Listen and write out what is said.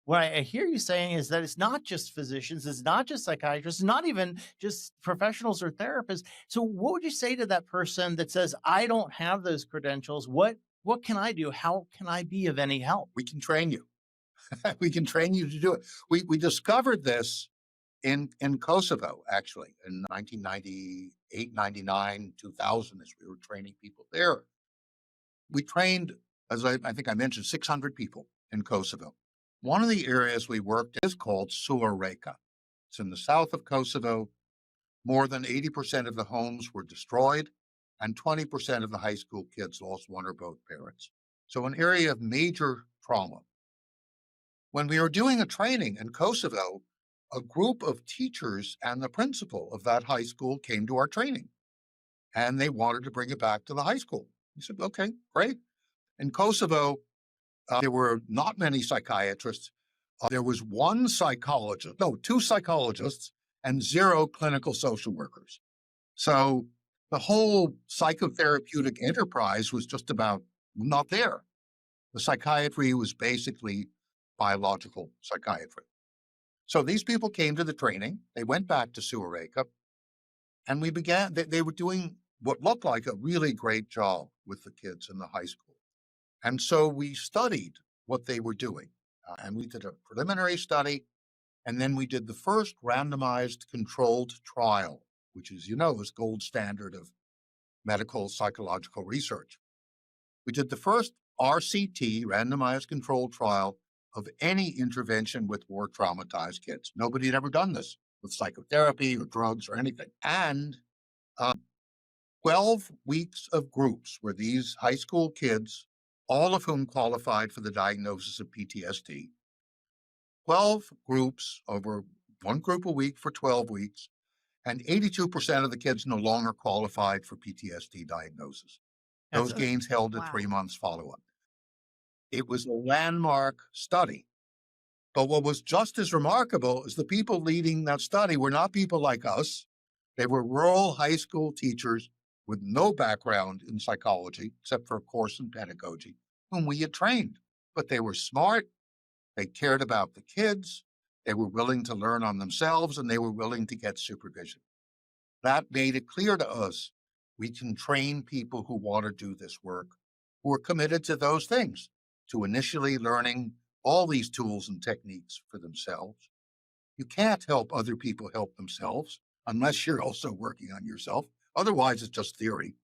what I hear you saying is that it's not just physicians, it's not just psychiatrists, not even just professionals or therapists. So what would you say to that person that says, I don't have those credentials? What can I do? How can I be of any help? We can train you. We can train you to do it. We discovered this in Kosovo, actually, in 1998, 99, 2000, as we were training people there. We trained, as I think I mentioned, 600 people in Kosovo. One of the areas we worked is called Suareka. It's in the south of Kosovo. More than 80% of the homes were destroyed, and 20% of the high school kids lost one or both parents. So an area of major trauma. When we were doing a training in Kosovo, a group of teachers and the principal of that high school came to our training, and they wanted to bring it back to the high school. We said, okay, great. In Kosovo, there were not many psychiatrists. There was one psychologist, no, two psychologists, and zero clinical social workers. So the whole psychotherapeutic enterprise was just about not there. The psychiatry was basically biological psychiatry. So these people came to the training. They went back to Suareka, and we began, they were doing what looked like a really great job with the kids in the high school. And so we studied what they were doing. And we did a preliminary study, and then we did the first randomized controlled trial, which is, is gold standard of medical psychological research. We did the first RCT, randomized controlled trial, of any intervention with war traumatized kids. Nobody had ever done this with psychotherapy or drugs or anything. And 12 weeks of groups where these high school kids, all of whom qualified for the diagnosis of PTSD, 12 groups over one group a week for 12 weeks, and 82% of the kids no longer qualified for PTSD diagnosis. Those gains held at 3 months follow-up. It was a landmark study. But what was just as remarkable is the people leading that study were not people like us. They were rural high school teachers with no background in psychology, except for a course in pedagogy, whom we had trained. But they were smart, they cared about the kids, they were willing to learn on themselves, and they were willing to get supervision. That made it clear to us we can train people who want to do this work, who are committed to those things, to initially learning all these tools and techniques for themselves. You can't help other people help themselves unless you're also working on yourself. Otherwise, it's just theory.